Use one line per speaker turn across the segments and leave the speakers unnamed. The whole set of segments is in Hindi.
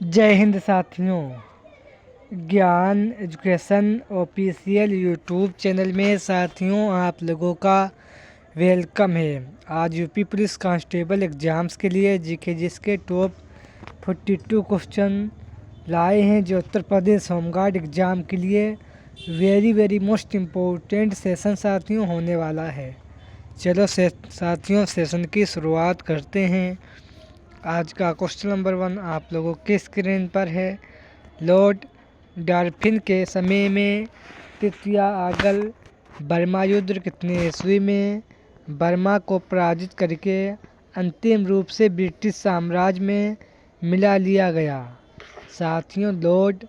जय हिंद साथियों। ज्ञान एजुकेशन ऑफिशियल यूट्यूब चैनल में साथियों आप लोगों का वेलकम है। आज यूपी पुलिस कांस्टेबल एग्ज़ाम्स के लिए जीके जिसके टॉप 42 क्वेश्चन लाए हैं जो उत्तर प्रदेश होमगार्ड एग्ज़ाम के लिए वेरी मोस्ट इम्पोर्टेंट सेशन साथियों होने वाला है। चलो साथियों सेशन की शुरुआत करते हैं। आज का क्वेश्चन नंबर 1 आप लोगों के स्क्रीन पर है। लॉर्ड डॉल्फिन के समय में तृतीय आगल बर्मा युद्ध कितने ईस्वी में बर्मा को पराजित करके अंतिम रूप से ब्रिटिश साम्राज्य में मिला लिया गया। साथियों लॉर्ड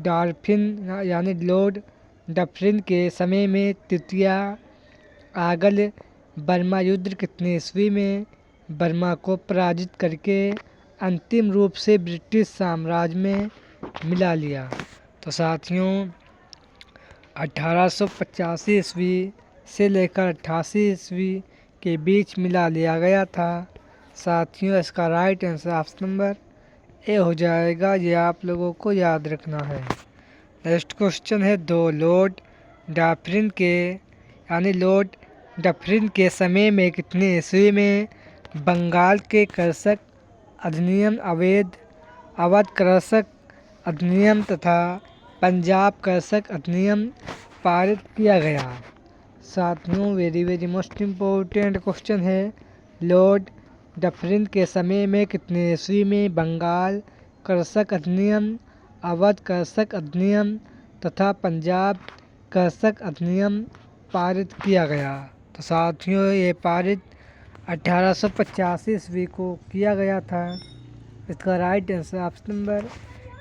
डॉल्फिन यानी लॉर्ड डफरिन के समय में तृतीय आगल बर्मा युद्ध कितने ईस्वी में बर्मा को पराजित करके अंतिम रूप से ब्रिटिश साम्राज्य में मिला लिया। तो साथियों 1885 ईस्वी से लेकर 88 ईस्वी के बीच मिला लिया गया था। साथियों इसका right answer option number A हो जाएगा। ये आप लोगों को याद रखना है। नेक्स्ट क्वेश्चन है लॉर्ड डफरिन के समय में कितने ईस्वी में बंगाल के कृषक अधिनियम अवध कृषक अधिनियम तथा पंजाब कृषक अधिनियम पारित किया गया। साथियों वेरी मोस्ट इम्पोर्टेंट क्वेश्चन है। लॉर्ड डफरिन के समय में कितने ईस्वी में बंगाल कृषक अधिनियम अवध कृषक अधिनियम तथा पंजाब कृषक अधिनियम पारित किया गया। तो साथियों ये पारित 1885 ईस्वी को किया गया था। इसका right answer option number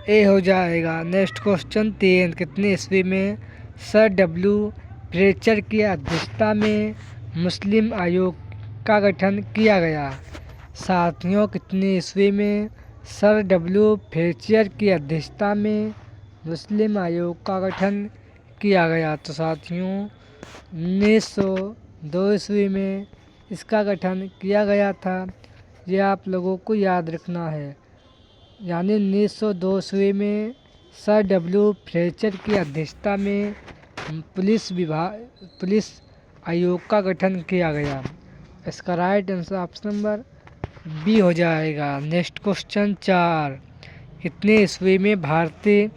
A हो जाएगा। नेक्स्ट क्वेश्चन 3 कितने ईस्वी में सर डब्ल्यू फ्लेचर की अध्यक्षता में मुस्लिम आयोग का गठन किया गया। साथियों कितने ईस्वी में सर डब्ल्यू फ्लेचर की अध्यक्षता में मुस्लिम आयोग का गठन किया गया। तो साथियों 1902 ईस्वी में इसका गठन किया गया था। ये आप लोगों को याद रखना है। यानी 1902 ईस्वी में सर डब्ल्यू फ्लेचर की अध्यक्षता में पुलिस आयोग का गठन किया गया। इसका right answer option number B हो जाएगा। नेक्स्ट क्वेश्चन 4 कितने ईस्वी में भारतीय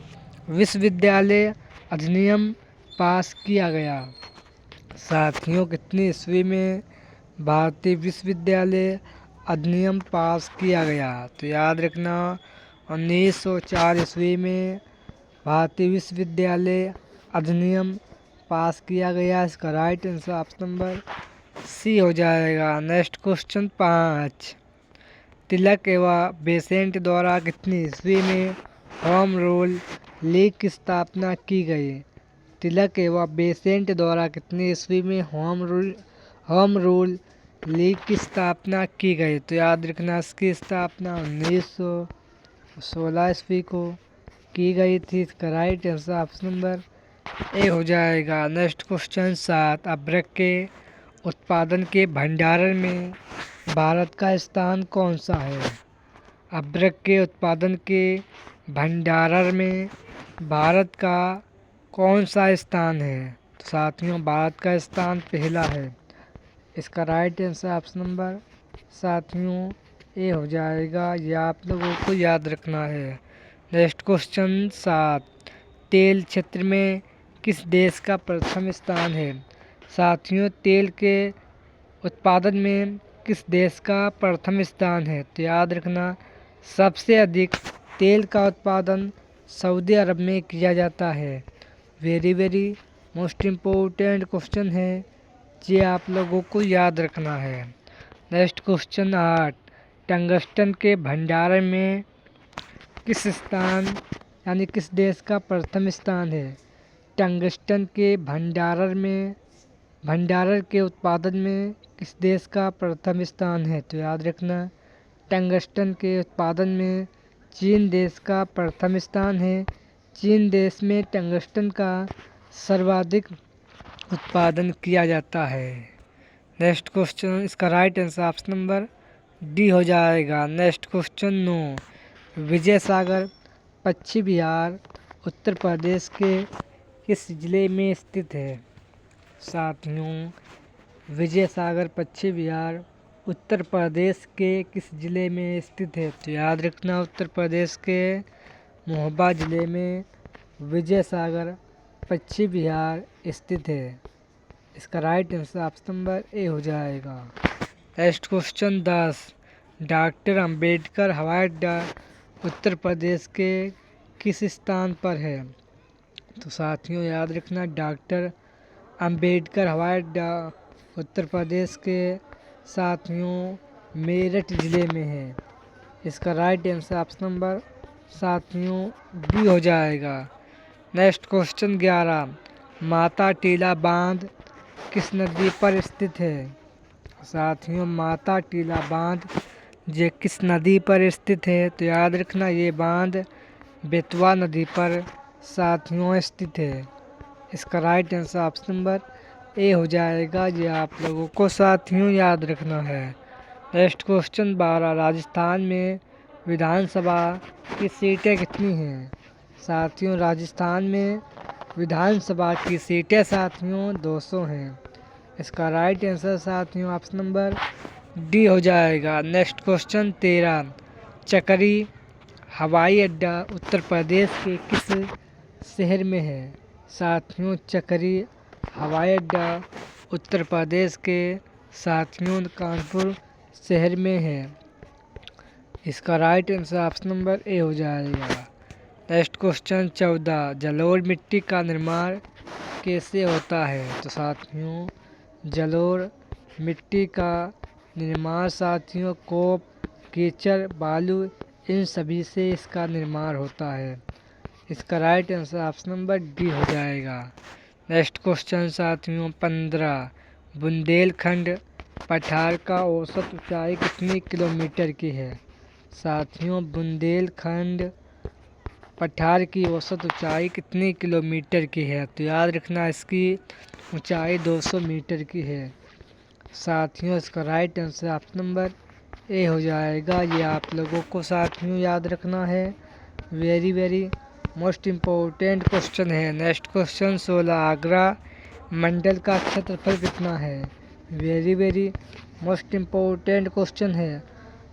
विश्वविद्यालय अधिनियम पास किया गया। साथियों कितने ईस्वी में भारतीय विश्वविद्यालय अधिनियम पास किया गया। तो याद रखना 1904 ईस्वी में भारतीय विश्वविद्यालय अधिनियम पास किया गया। इसका right answer option number C हो जाएगा। नेक्स्ट क्वेश्चन 5 तिलक एवं बेसेंट द्वारा कितनी ईस्वी में होम रूल लीग की स्थापना की गई। तिलक एवं बेसेंट द्वारा कितनी ईस्वी में होम रूल लीग की स्थापना की गई। तो याद रखना इसकी स्थापना 1916 ईस्वी को की गई थी। इसका right answer option number A हो जाएगा। नेक्स्ट क्वेश्चन 7 अदरक के उत्पादन के भंडारण में भारत का स्थान कौन सा है। अदरक के उत्पादन के भंडारण में भारत का कौन सा स्थान है। तो साथियों भारत का स्थान पहला है। इसका राइट आंसर ऑप्शन नंबर साथियों ए हो जाएगा। ये आप लोगों को याद रखना है। नेक्स्ट क्वेश्चन 7 तेल क्षेत्र में किस देश का प्रथम स्थान है। साथियों तेल के उत्पादन में किस देश का प्रथम स्थान है। तो याद रखना सबसे अधिक तेल का उत्पादन सऊदी अरब में किया जाता है। वेरी मोस्ट इम्पोर्टेंट क्वेश्चन है। ये आप लोगों को याद रखना है। नेक्स्ट क्वेश्चन 8 टंगस्टन के भंडारण में किस देश का प्रथम स्थान है। टंगस्टन के भंडारण के उत्पादन में किस देश का प्रथम स्थान है। तो याद रखना टंगस्टन के उत्पादन में चीन देश का प्रथम स्थान है। चीन देश में टंगस्टन का सर्वाधिक उत्पादन किया जाता है। नेक्स्ट क्वेश्चन इसका right answer option number D हो जाएगा। नेक्स्ट क्वेश्चन 9 विजय सागर पश्चिम बिहार उत्तर प्रदेश के किस जिले में स्थित है? साथियों, विजय सागर पश्चिम बिहार उत्तर प्रदेश के किस जिले में स्थित है? तो याद रखना, उत्तर प्रदेश के महोबा जिले में विजय सागर पश्चिम बिहार स्थित है। इसका right answer option number A हो जाएगा। नेक्स्ट क्वेश्चन 10, डॉक्टर अंबेडकर हवाई अड्डा उत्तर प्रदेश के किस स्थान पर है? तो साथियों याद रखना, डॉक्टर अंबेडकर हवाई अड्डा उत्तर प्रदेश के साथियों मेरठ जिले में है। इसका राइट आंसर ऑप्शन नंबर साथियों बी हो जाएगा। नेक्स्ट क्वेश्चन 11, माता टीला बांध किस नदी पर स्थित है? साथियों माता टीला बांध ये किस नदी पर स्थित है? तो याद रखना, ये बांध बेतवा नदी पर साथियों स्थित है। इसका right answer option number A हो जाएगा। ये आप लोगों को साथियों याद रखना है। नेक्स्ट क्वेश्चन 12, राजस्थान में विधानसभा की सीटें कितनी हैं? साथियों राजस्थान में विधानसभा की सीटें साथियों 200 हैं। इसका राइट आंसर साथियों ऑप्शन नंबर डी हो जाएगा। नेक्स्ट क्वेश्चन 13, चकरी हवाई अड्डा उत्तर प्रदेश के किस शहर में है? साथियों चकरी हवाई अड्डा उत्तर प्रदेश के साथियों कानपुर शहर में है। इसका right answer option number A हो जाएगा। नेक्स्ट क्वेश्चन 14, जलोढ़ मिट्टी का निर्माण कैसे होता है? तो साथियों जलोढ़ मिट्टी का निर्माण साथियों कोप, कीचड़, बालू इन सभी से इसका निर्माण होता है। इसका right answer option number D हो जाएगा। नेक्स्ट क्वेश्चन साथियों 15, बुंदेलखंड पठार का औसत ऊंचाई कितनी किलोमीटर की है? साथियों बुंदेलखंड पठार की औसत ऊंचाई कितनी किलोमीटर की है? तो याद रखना, इसकी ऊंचाई 200 मीटर की है। साथियों इसका right answer option number A हो जाएगा। ये आप लोगों को साथियों याद रखना है। वेरी मोस्ट इम्पोर्टेंट क्वेश्चन है। नेक्स्ट क्वेश्चन 16, आगरा मंडल का क्षेत्रफल कितना है? वेरी मोस्ट इम्पोर्टेंट क्वेश्चन है।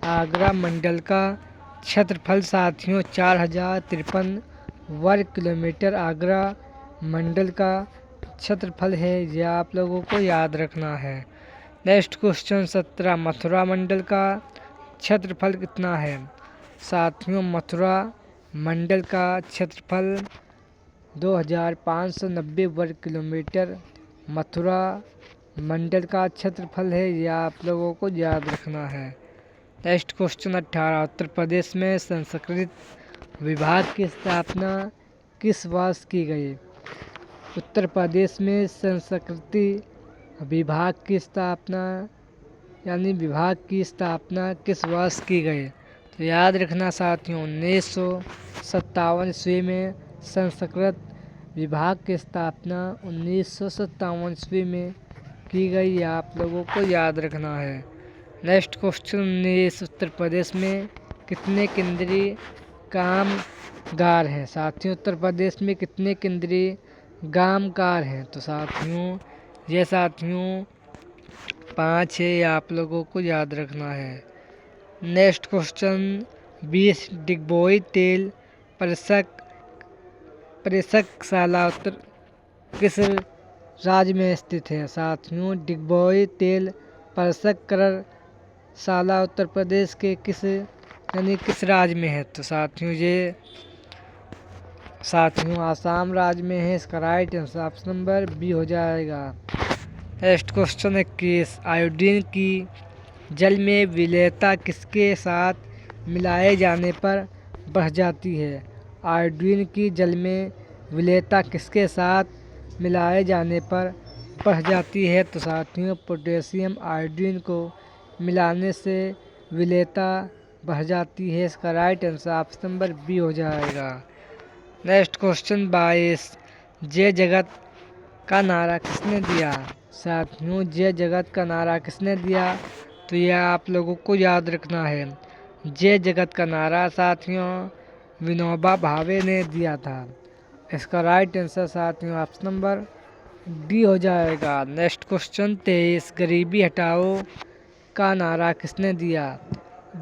आगरा मंडल का क्षेत्रफल साथियों 4053 वर्ग किलोमीटर आगरा मंडल का क्षेत्रफल है। यह आप लोगों को याद रखना है। नेक्स्ट क्वेश्चन 17, मथुरा मंडल का क्षेत्रफल कितना है? साथियों मथुरा मंडल का क्षेत्रफल 2590 वर्ग किलोमीटर मथुरा मंडल का क्षेत्रफल है। यह आप लोगों को याद रखना है। नेक्स्ट क्वेश्चन 18, उत्तर प्रदेश में संस्कृत विभाग की स्थापना किस वर्ष की गई? उत्तर प्रदेश में संस्कृति विभाग की स्थापना यानी विभाग की स्थापना किस वर्ष की गई? तो याद रखना साथियों 1957 ईस्वी में संस्कृत विभाग की स्थापना 1957 ईस्वी में की गई। यह आप लोगों को याद रखना है। नेक्स्ट क्वेश्चन 19, उत्तर प्रदेश में कितने केंद्रीय कामगार हैं? साथियों उत्तर प्रदेश में कितने केंद्रीय कामगार हैं? तो साथियों ये साथियों 5 है। आप लोगों को याद रखना है। नेक्स्ट क्वेश्चन 20, डिगबोई तेल प्रयोगशाला उत्तर किस राज्य में स्थित है? साथियों डिगबोई तेल प्रयोगशाला उत्तर प्रदेश के किस राज्य में है? तो साथियों आसाम राज्य में है। इसका right answer option number B हो जाएगा। नेक्स्ट क्वेश्चन 21, आयोडीन की जल में विलेयता किसके साथ मिलाए जाने पर बढ़ जाती है? आयोडीन की जल में विलेयता किसके साथ मिलाए जाने पर बढ़ जाती है? तो साथियों पोटेशियम आयोडीन को मिलाने से विलेयता बढ़ जाती है। इसका right answer option number B हो जाएगा। नेक्स्ट क्वेश्चन 22, जय जगत का नारा किसने दिया? साथियों जय जगत का नारा किसने दिया? तो यह आप लोगों को याद रखना है। जय जगत का नारा साथियों विनोबा भावे ने दिया था। इसका राइट आंसर साथियों ऑप्शन नंबर डी हो जाएगा। नेक्स्ट क्वेश्चन 23, गरीबी हटाओ का नारा किसने दिया?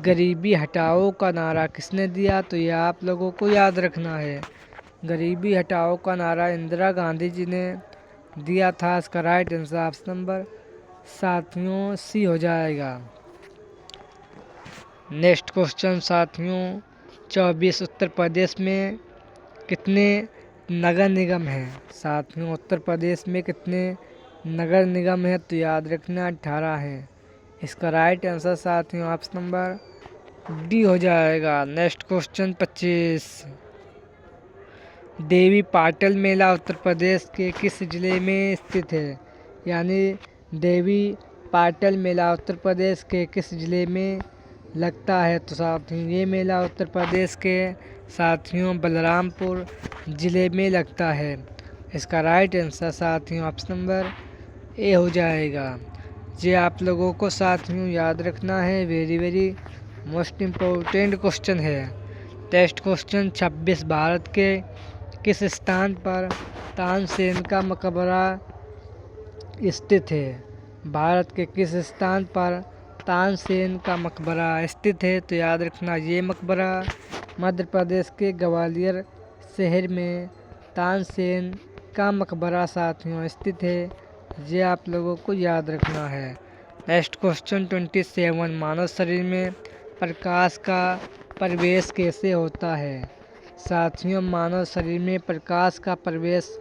गरीबी हटाओ का नारा किसने दिया? तो यह आप लोगों को याद रखना है। गरीबी हटाओ का नारा इंदिरा गांधी जी ने दिया था। इसका राइट आंसर ऑप्शन नंबर साथियों सी हो जाएगा। नेक्स्ट क्वेश्चन साथियों 24, उत्तर प्रदेश में कितने नगर निगम हैं? साथियों उत्तर प्रदेश में कितने नगर निगम हैं? तो याद रखना 18 हैं। इसका राइट आंसर साथियों ऑप्शन नंबर डी हो जाएगा। नेक्स्ट क्वेश्चन 25, देवी पाटल मेला उत्तर प्रदेश के किस जिले में स्थित है? यानी देवी पाटल मेला उत्तर प्रदेश के किस जिले में लगता है? तो साथियों ये मेला उत्तर प्रदेश के साथियों बलरामपुर ज़िले में लगता है। इसका राइट आंसर साथियों ऑप्शन नंबर ए हो जाएगा। ये आप लोगों को साथियों याद रखना है, वेरी मोस्ट इम्पोर्टेंट क्वेश्चन है। टेस्ट क्वेश्चन 26, भारत के किस स्थान पर तानसेन का मकबरा स्थित है? भारत के किस स्थान पर तानसेन का मकबरा स्थित है? तो याद रखना ये मकबरा मध्य प्रदेश के ग्वालियर शहर में तानसेन का मकबरा साथियों स्थित है। ये आप लोगों को याद रखना है। नेक्स्ट क्वेश्चन 27, मानव शरीर में प्रकाश का प्रवेश कैसे होता है? साथियों मानव शरीर में प्रकाश का प्रवेश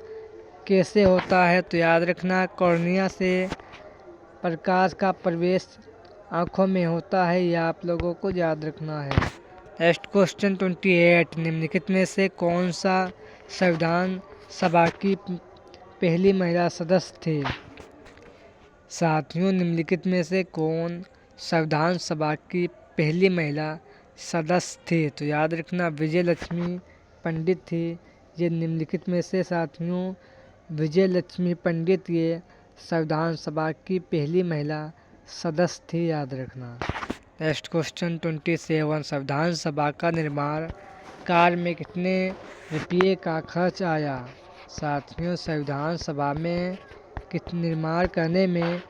कैसे होता है? तो याद रखना कॉर्निया से प्रकाश का प्रवेश आँखों में होता है। यह आप लोगों को याद रखना है। नेक्स्ट क्वेश्चन 28, निम्नलिखित में से कौन सा संविधान सभा की पहली महिला सदस्य थी? साथियों निम्नलिखित में से कौन संविधान सभा की पहली महिला सदस्य थी? तो याद रखना विजय लक्ष्मी पंडित थी। ये निम्नलिखित में से साथियों विजय लक्ष्मी पंडित ये संविधान सभा की पहली महिला सदस्य थी, याद रखना। नेक्स्ट क्वेश्चन 27, संविधान सभा का निर्माण कार्य में कितने रुपये का खर्च आया? साथियों संविधान सभा में निर्माण करने में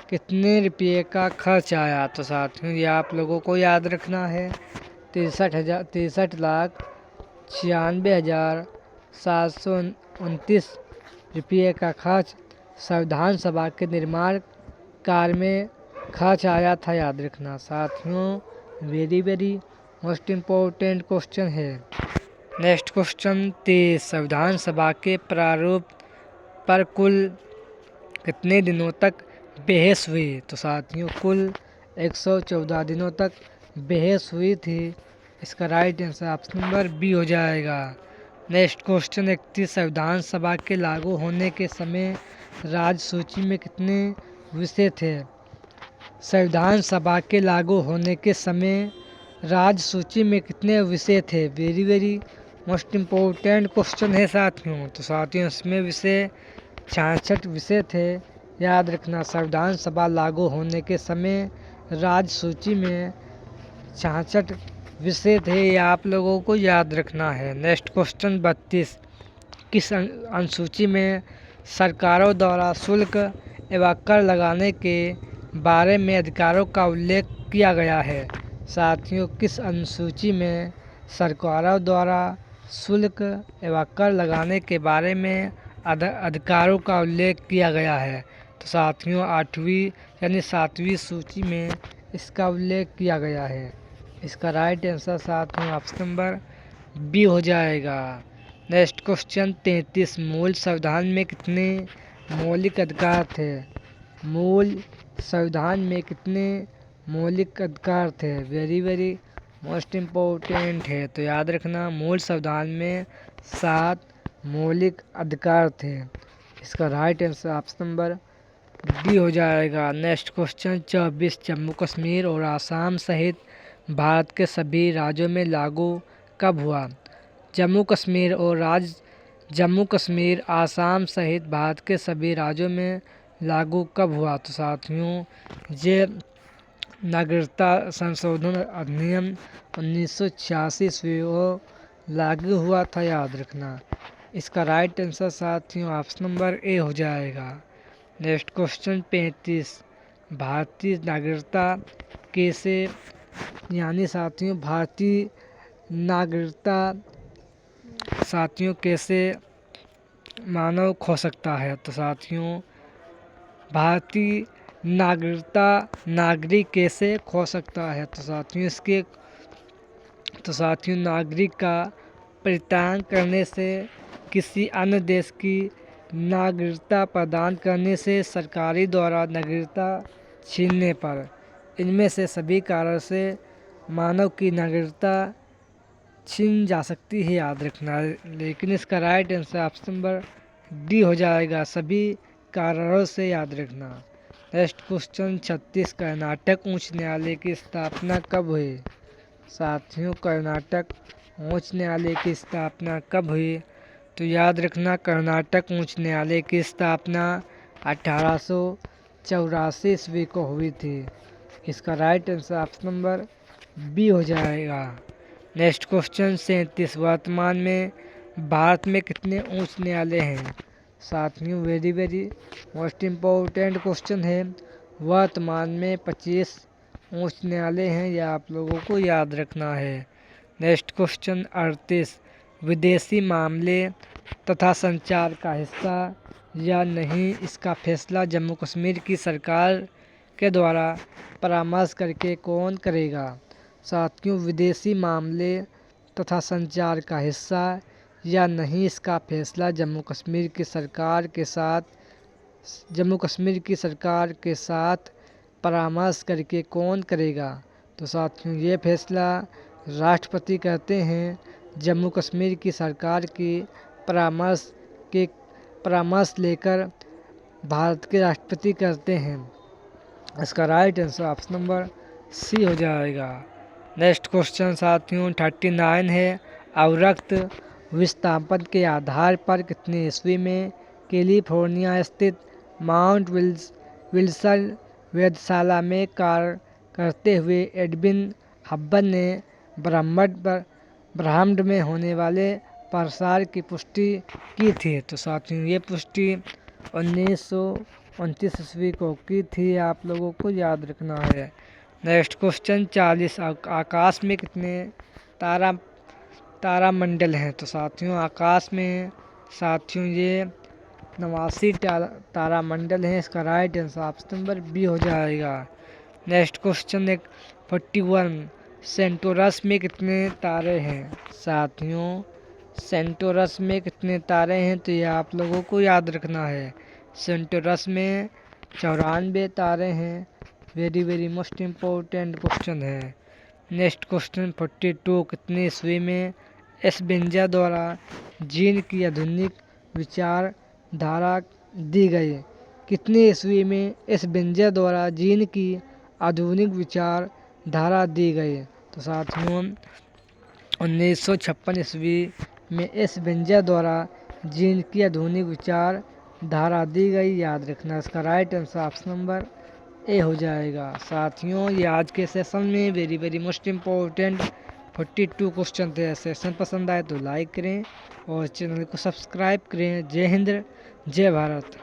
कितने रुपये का खर्च आया? तो साथियों ये आप लोगों को याद रखना है 63,96,729 रुपये का खर्च संविधान सभा के निर्माण कार्य में खर्च आया था, याद रखना। साथियों वेरी मोस्ट इम्पोर्टेंट क्वेश्चन है। नेक्स्ट क्वेश्चन 23, संविधान सभा के प्रारूप पर कुल कितने दिनों तक बहस हुई? तो साथियों कुल 114 दिनों तक बहस हुई थी। इसका right answer option number B हो जाएगा। नेक्स्ट क्वेश्चन 31, संविधान सभा के लागू होने के समय राज्य सूची में कितने विषय थे? संविधान सभा के लागू होने के समय राज्य सूची में कितने विषय थे? वेरी मोस्ट इम्पोर्टेंट क्वेश्चन है साथियों। तो साथियों इसमें विषय 66 विषय थे, याद रखना। संविधान सभा लागू होने के समय राज्य सूची में 66 विषय थे, ये आप लोगों को याद रखना है। नेक्स्ट क्वेश्चन 32, किस अनुसूची में सरकारों द्वारा शुल्क एवं कर लगाने के बारे में अधिकारों का उल्लेख किया गया है? साथियों किस अनुसूची में सरकारों द्वारा शुल्क एवं कर लगाने के बारे में अधिकारों का उल्लेख किया गया है? तो साथियों 8वीं यानी 7वीं सूची में इसका उल्लेख किया गया है। इसका राइट आंसर साथियों ऑप्शन नंबर बी हो जाएगा। नेक्स्ट क्वेश्चन 33, मूल संविधान में कितने मौलिक अधिकार थे? मूल संविधान में कितने मौलिक अधिकार थे? वेरी मोस्ट इम्पोर्टेंट है। तो याद रखना मूल संविधान में 7 मौलिक अधिकार थे। इसका right answer option number D हो जाएगा। नेक्स्ट क्वेश्चन 24, जम्मू कश्मीर और आसाम सहित भारत के सभी राज्यों में लागू कब हुआ? जम्मू कश्मीर आसाम सहित भारत के सभी राज्यों में लागू कब हुआ? तो साथियों ये नागरिकता संशोधन अधिनियम 1986 ईस्वी को लागू हुआ था, याद रखना। इसका राइट आंसर साथियों ऑप्शन नंबर ए हो जाएगा। नेक्स्ट क्वेश्चन 35, भारतीय नागरिकता कैसे, यानी साथियों भारतीय नागरिकता साथियों कैसे मानव खो सकता है। तो साथियों भारतीय नागरिकता नागरिक कैसे खो सकता है। तो साथियों नागरिक का परित्याग करने से, किसी अन्य देश की नागरिकता प्रदान करने से, सरकारी द्वारा नागरिकता छीनने पर, इनमें से सभी कारण से मानव की नागरिकता छीन जा सकती है, याद रखना। लेकिन इसका right answer option number D हो जाएगा, सभी कारणों से, याद रखना। नेक्स्ट क्वेश्चन 36, कर्नाटक उच्च न्यायालय की स्थापना कब हुई। साथियों कर्नाटक उच्च न्यायालय की स्थापना कब हुई। तो याद रखना कर्नाटक उच्च न्यायालय की स्थापना 1884 ईस्वी को हुई थी। इसका right answer option number B हो जाएगा। नेक्स्ट क्वेश्चन 37, वर्तमान में भारत में कितने उच्च न्यायालय हैं। साथियों वेरी मोस्ट इम्पोर्टेंट क्वेश्चन है। वर्तमान में 25 उच्च न्यायालय हैं, यह आप लोगों को याद रखना है। नेक्स्ट क्वेश्चन 38, विदेशी मामले तथा संचार का हिस्सा या नहीं, इसका फैसला जम्मू कश्मीर की सरकार के द्वारा परामर्श करके कौन करेगा। साथियों विदेशी मामले तथा संचार का हिस्सा या नहीं, इसका फैसला जम्मू कश्मीर की सरकार के साथ परामर्श करके कौन करेगा। तो साथियों ये फैसला राष्ट्रपति करते हैं, जम्मू कश्मीर की सरकार की परामर्श लेकर भारत के राष्ट्रपति करते हैं। इसका right answer option number C हो जाएगा। नेक्स्ट क्वेश्चन साथियों 39 है, अवरक्त विस्थापन के आधार पर कितने ईस्वी में कैलिफोर्निया स्थित माउंट विल्सन वेधशाला में कार्य करते हुए एडविन हब्बल ने ब्रह्मांड में होने वाले प्रसार की पुष्टि की थी। तो साथियों ये पुष्टि 1929 ईस्वी को की थी, आप लोगों को याद रखना है। नेक्स्ट क्वेश्चन 40, आकाश में कितने तारामंडल हैं। तो साथियों आकाश में साथियों ये 89 तारामंडल हैं, इसका right answer option number B हो जाएगा। नेक्स्ट क्वेश्चन 41, सेंटोरस में कितने तारे हैं। साथियों सेंटोरस में कितने तारे हैं, तो ये आप लोगों को याद रखना है। सेंटोरस में 94 तारे हैं। वेरी मोस्ट इम्पोर्टेंट क्वेश्चन है। नेक्स्ट क्वेश्चन 42, कितने ईस्वी में एस्पेंजर द्वारा जीन की आधुनिक विचारधारा दी गई। कितने ईस्वी में एस्पेंजर द्वारा जीन की आधुनिक विचारधारा दी गई। तो साथियों 1956 ईस्वी में एस्पेंजर द्वारा जीन की आधुनिक विचारधारा दी गई, याद रखना। इसका right answer option number A हो जाएगा। साथियों ये आज के सेशन में वेरी मोस्ट इम्पोर्टेंट 42 क्वेश्चन थे। सेशन पसंद आए तो लाइक करें और चैनल को सब्सक्राइब करें। जय हिंद, जय भारत।